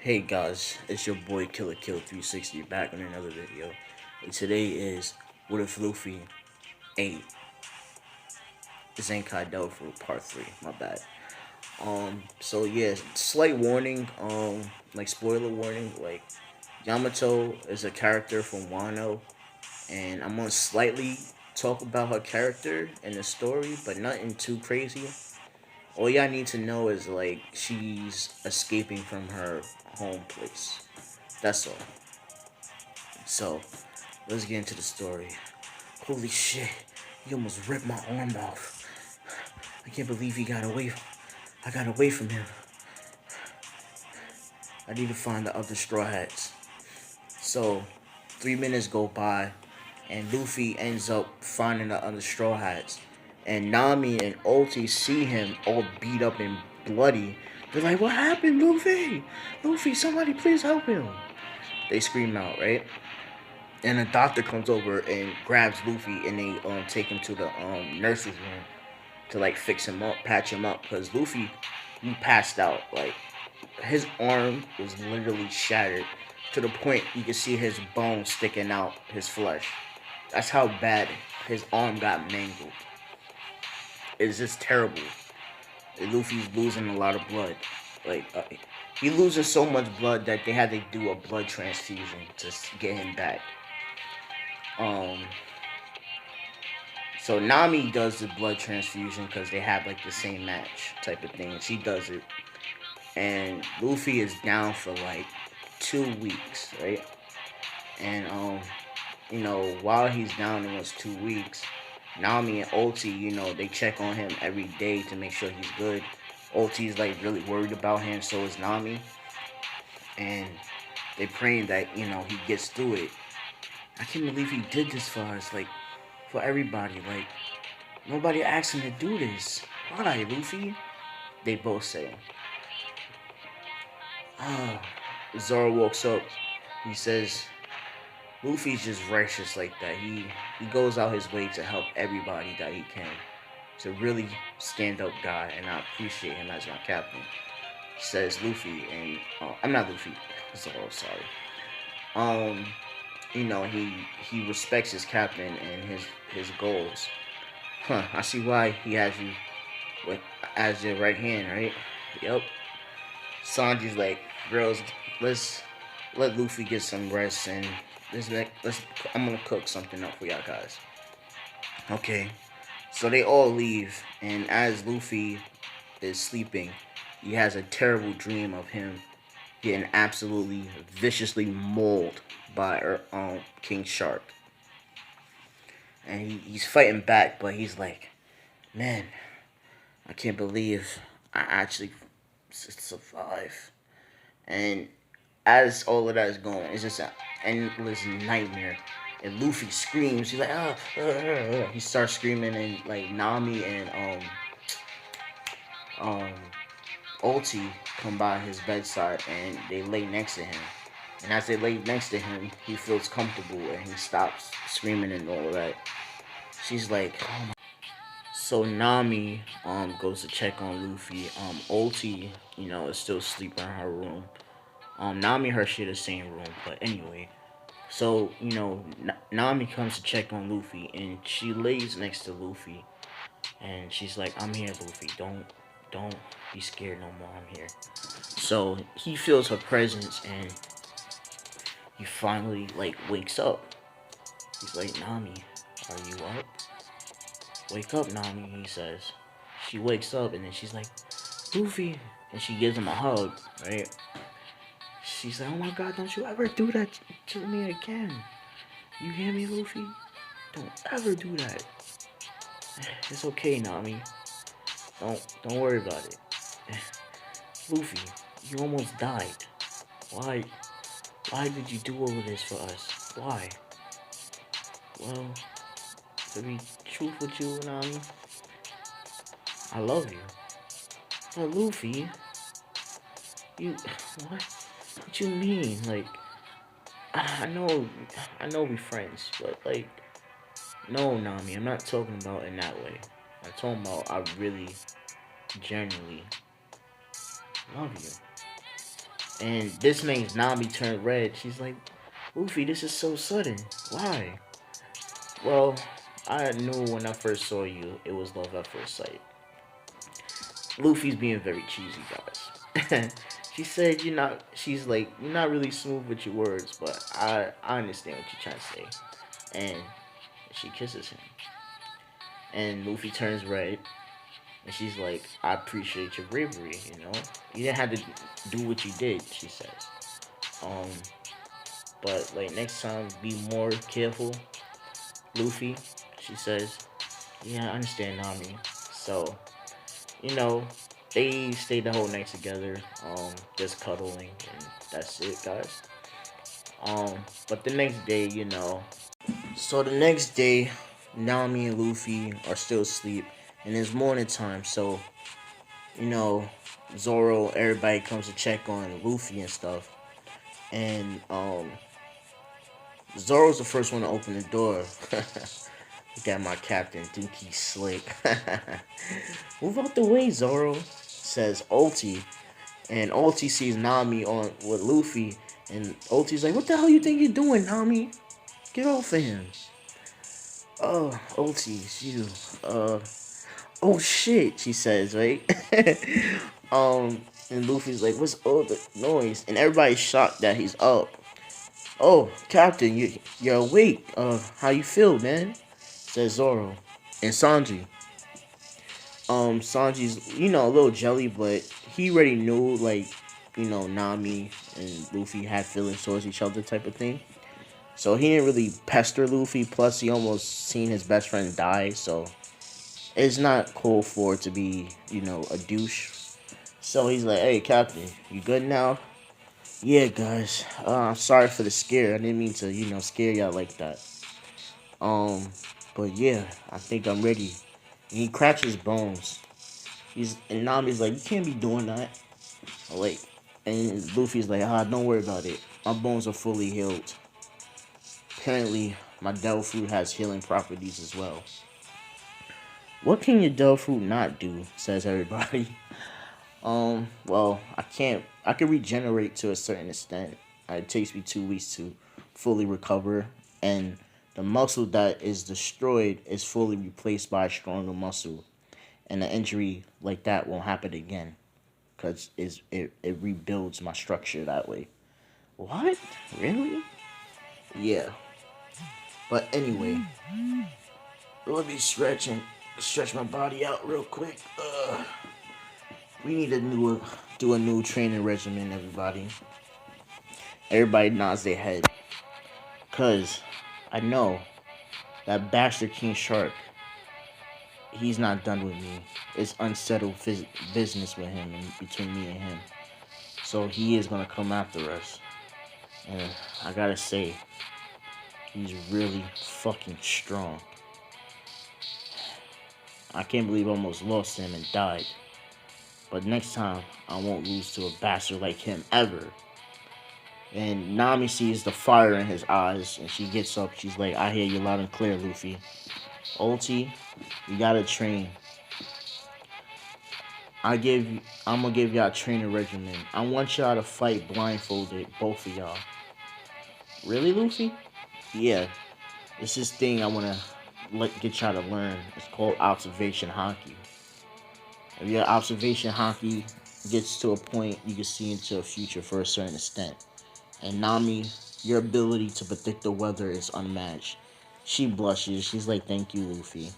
Hey guys, it's your boy Killer Kill 360 back on another video. And today is What If Luffy ate zenkai for part 3, my bad. So yeah, slight warning, like spoiler warning, like Yamato is a character from Wano, and I'm gonna slightly talk about her character and the story, but nothing too crazy. All y'all need to know is like she's escaping from her home place. That's all. So let's get into the story. Holy shit, he almost ripped my arm off. I can't believe he got away. I got away from him. I need to find the other Straw Hats. So 3 minutes go by, and Luffy ends up finding the other Straw Hats. And Nami and Ulti see him all beat up and bloody. They're like, "What happened, Luffy? Luffy, somebody please help him!" They scream out, right? And a doctor comes over and grabs Luffy, and they take him to the nurse's room to like fix him up, patch him up, because Luffy he passed out. Like his arm was literally shattered to the point you could see his bones sticking out his flesh. That's how bad his arm got mangled. It's just terrible. And Luffy's losing a lot of blood. Like he loses so much blood that they had to do a blood transfusion to get him back. Um, So Nami does the blood transfusion because they have like the same match type of thing. She does it, and Luffy is down for like 2 weeks, right? And while he's down in those 2 weeks, Nami and Ulti, they check on him every day to make sure he's good. Ulti's like really worried about him, so is Nami, and they praying that he gets through it. I can't believe he did this for us, like for everybody, like. Nobody asked him to do this. Why, Luffy? They both say. Ah. Zoro walks up. He says, Luffy's just righteous like that. He goes out his way to help everybody that he can. He's a really stand-up guy, and I appreciate him as my captain. Says Luffy, and I'm not Luffy. Zoro, sorry. Um, he respects his captain and his goals. Huh, I see why he has you with as your right hand, right? Yep. Sanji's like, girls, let's let Luffy get some rest and let's I'm gonna cook something up for y'all guys. Okay. So they all leave, and as Luffy is sleeping, he has a terrible dream of him getting absolutely viciously mauled by King Shark. And he's fighting back, but he's like, man, I can't believe I actually survive. And as all of that is going, it's just an endless nightmare. And Luffy screams. He's like, He starts screaming, and like Nami and um Ulti come by his bedside, and they lay next to him. And as they lay next to him, he feels comfortable, and he stops screaming and all of that. She's like, oh my. So Nami goes to check on Luffy. Ulti, is still sleeping in her room. Nami and her share the same room, but anyway. So Nami comes to check on Luffy, and she lays next to Luffy, and she's like, "I'm here, Luffy. Don't be scared no more. I'm here." So he feels her presence, and he finally like wakes up. He's like, "Nami, are you up? Wake up, Nami," he says. She wakes up, and then she's like, "Luffy," and she gives him a hug, right? She's like, "Oh my God, don't you ever do that to me again. You hear me, Luffy? Don't ever do that. It's okay, Nami. Don't worry about it. Luffy, you almost died. Why why did you do all of this for us? Why?" Well, to be truthful with you, Nami, I love you. But Luffy, you what? What you mean? Like I know we friends, but like no, Nami, I'm not talking about in that way. I'm talking about I really genuinely love you. And this makes Nami turn red. She's like, Luffy, this is so sudden. Why? Well, I knew when I first saw you, it was love at first sight. Luffy's being very cheesy, guys. She said you're not. She's like you're not really smooth with your words, but I understand what you're trying to say. And she kisses him, and Luffy turns red, and she's like, I appreciate your bravery. You didn't have to do what you did. She says. Um, but like next time, be more careful, Luffy. She says, yeah, I understand, Nami. So you know, they stayed the whole night together, just cuddling, and that's it, guys. But the next day, so the next day, Nami and Luffy are still asleep, and it's morning time. So you know, Zoro, everybody comes to check on Luffy and stuff, and Zoro's the first one to open the door. Look at my captain, think he's slick. Move out the way, Zoro, says Ulti. And Ulti sees Nami on with Luffy, and Ulti's like, "What the hell you think you're doing, Nami? Get off of him!" Oh, Ulti, it's you. Oh shit, she says, right? And Luffy's like, "What's all the noise?" And everybody's shocked that he's up. Oh, Captain, you're awake. How you feel, man? Says Zoro. And Sanji's a little jelly, but he already knew like Nami and Luffy had feelings towards each other type of thing. So he didn't really pester Luffy. Plus, he almost seen his best friend die, so it's not cool for it to be a douche. So he's like, "Hey, Captain, you good now?" Yeah, guys. I'm sorry for the scare. I didn't mean to scare y'all like that. Um, but yeah, I think I'm ready. And he cracks his bones. And Nami's like, "You can't be doing that." Like, and Luffy's like, don't worry about it. My bones are fully healed. Apparently, my devil fruit has healing properties as well. What can your devil fruit not do? Says everybody. Well, I can't. I can regenerate to a certain extent. It takes me 2 weeks to fully recover, and the muscle that is destroyed is fully replaced by a stronger muscle, and an injury like that won't happen again. Because it rebuilds my structure that way. What? Really? Yeah. But anyway, let me stretch my body out real quick. We need do a new training regimen, everybody. Everybody nods their head. Cause I know that bastard King Shark, he's not done with me. It's unsettled business with him and between me and him. So he is gonna come after us. And I gotta say, he's really fucking strong. I can't believe I almost lost him and died. But next time, I won't lose to a bastard like him ever. And Nami sees the fire in his eyes, and she gets up. She's like, I hear you loud and clear, Luffy. Ulti, you gotta train. I'm gonna give y'all a training regimen. I want y'all to fight blindfolded, both of y'all. Really, Luffy? Yeah. It's this thing I wanna get y'all to learn. It's called observation hockey. If your observation hockey gets to a point, you can see into a future for a certain extent. And Nami, your ability to predict the weather is unmatched. She blushes. She's like, "Thank you, Luffy."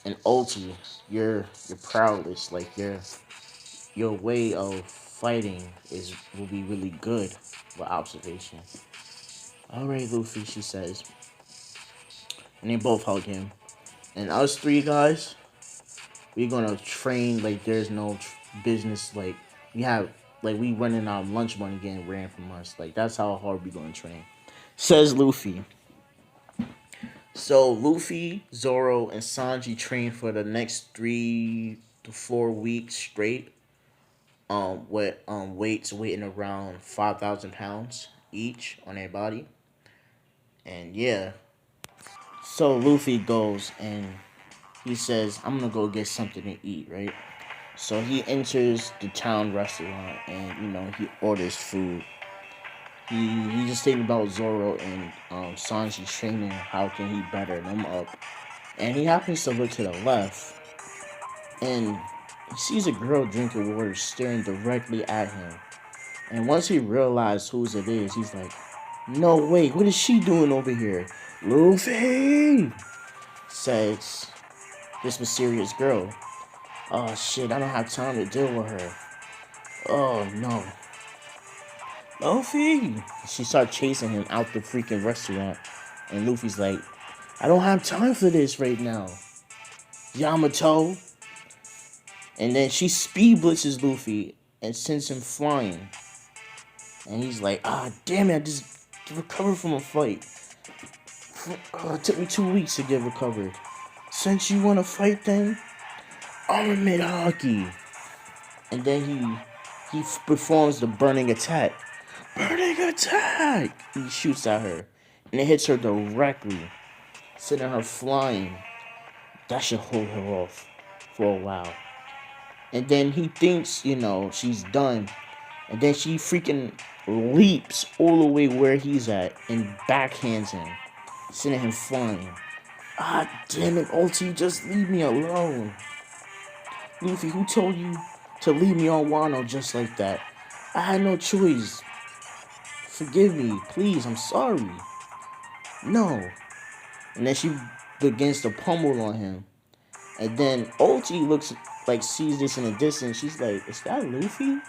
And Ulti, your prowess, like your way of fighting will be really good with observation. All right, Luffy, she says, and they both hug him. And us three guys, we're gonna train like there's no business. Like we have, like we running our lunch money getting ran from us. Like that's how hard we gonna train. Says Luffy. So Luffy, Zoro, and Sanji train for the next 3 to 4 weeks straight. With weights weighing around 5,000 pounds each on their body. And yeah. So Luffy goes and he says, I'm gonna go get something to eat, right? So he enters the town restaurant and he orders food. He just thinking about Zoro and Sanji training. How can he better them up? And he happens to look to the left, and he sees a girl drinking water staring directly at him. And once he realizes whose it is, he's like, "No, wait, what is she doing over here?" "Luffy!" says this mysterious girl. "Oh shit, I don't have time to deal with her." "Oh no." "Luffy!" She starts chasing him out the freaking restaurant. And Luffy's like, "I don't have time for this right now, Yamato." And then she speed blitzes Luffy and sends him flying. And he's like, "Ah, damn it, I just recovered from a fight. It took me 2 weeks to get recovered. Since you want to fight then, armament hockey." And then he performs the burning attack. Burning attack! He shoots at her. And it hits her directly, sending her flying. That should hold her off for a while. And then he thinks, she's done. And then she freaking leaps all the way where he's at and backhands him, sending him flying. "Ah, damn it, Ulti, just leave me alone." "Luffy, who told you to leave me on Wano just like that? I had no choice. Forgive me, please, I'm sorry." "No." And then she begins to pummel on him. And then Ulti looks like sees this in the distance. She's like, "Is that Luffy?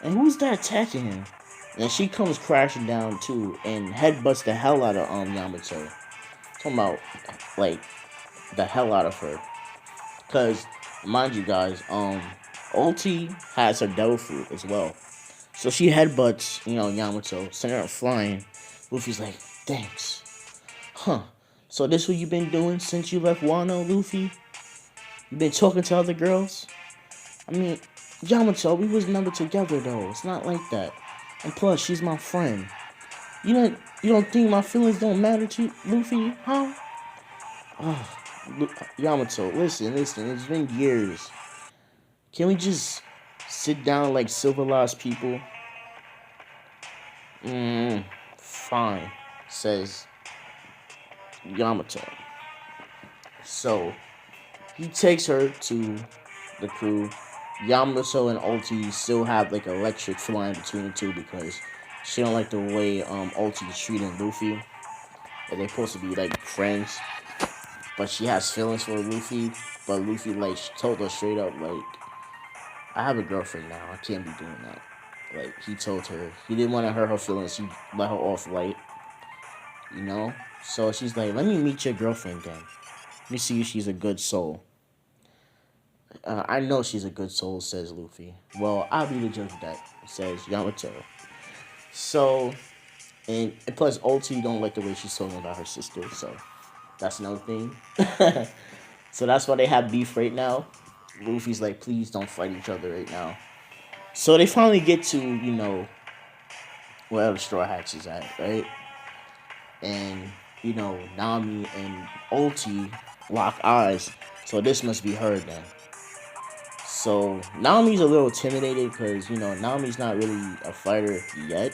And who's that attacking him?" And she comes crashing down too and headbutts the hell out of Yamato. Talking about like the hell out of her. Cause mind you guys, Ulti has her devil fruit as well. So she headbutts, Yamato, sending her flying. Luffy's like, "Thanks." "Huh. So this what you been doing since you left Wano, Luffy? You been talking to other girls?" "I mean, Yamato, we was never together though. It's not like that. And plus, she's my friend. You don't think my feelings don't matter to you, Luffy, huh?" Oh, Yamato, listen. It's been years. Can we just sit down like civilized people? Fine," says Yamato. So he takes her to the crew. Yamato and Ulti still have like electric flying between the two because she don't like the way Ulti is treating Luffy. And they're supposed to be like friends, but she has feelings for Luffy. But Luffy like told her straight up like, "I have a girlfriend now. I can't be doing that." Like he told her he didn't want to hurt her feelings. He let her off light. So she's like, "Let me meet your girlfriend then. Let me see if she's a good soul." "I know she's a good soul," says Luffy. "Well, I'll be the judge of that," says Yamato. So, and plus, Ulti don't like the way she's talking about her sister, so that's another thing. So that's why they have beef right now. Luffy's like, "Please don't fight each other right now." So they finally get to, where the Straw Hats is at, right? And, Nami and Ulti lock eyes. So this must be her then. So Nami's a little intimidated because Nami's not really a fighter yet.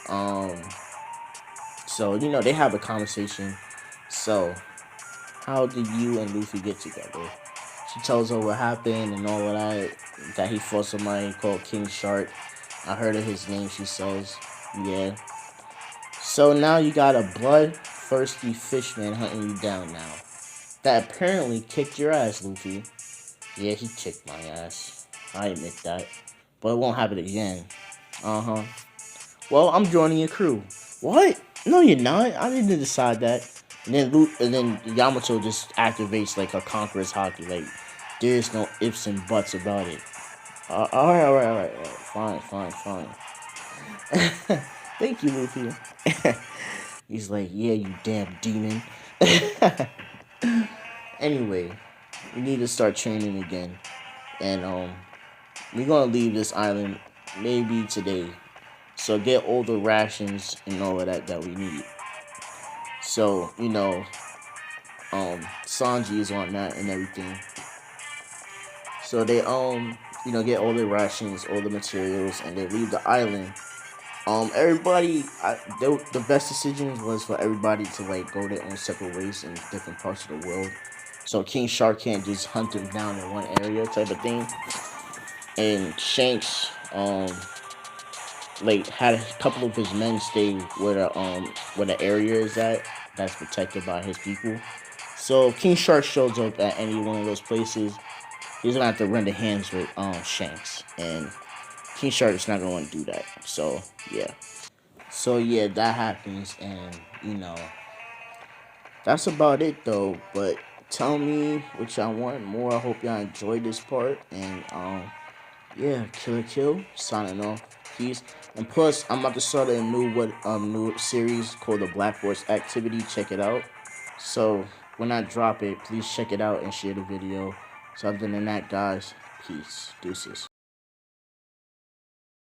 Um, so they have a conversation. "So how did you and Luffy get together?" She tells her what happened and all of that. That he fought somebody called King Shark. "I heard of his name," she says. "Yeah. So now you got a bloodthirsty fishman hunting you down now. That apparently kicked your ass, Luffy." "Yeah, he kicked my ass. I admit that. But it won't happen again." "Uh-huh. Well, I'm joining your crew." "What? No, you're not. I didn't decide that." And then Yamato just activates like a conqueror's hockey. Like, there's no ifs and buts about it. All right. Fine. Thank you, Luffy. He's like, "Yeah, you damn demon." Anyway, we need to start training again. And we're gonna leave this island maybe today. So get all the rations and all of that we need. So, Sanji is on that and everything. So they get all the rations, all the materials, and they leave the island. Everybody, the best decision was for everybody to like go their own separate ways in different parts of the world. So King Shark can't just hunt them down in one area type of thing. And Shanks, like had a couple of his men stay where the area is at that's protected by his people. So if King Shark shows up at any one of those places, he's gonna have to render hands with Shanks, and King Shark is not gonna want to do that. Yeah, so yeah, that happens, and that's about it though. But tell me what y'all want more. I hope y'all enjoyed this part, and yeah, Killer Kill signing off. Peace. And plus, I'm about to start a new series called the Black Horse Activity. Check it out. So when I drop it, please check it out and share the video. So other than that, guys, peace, deuces.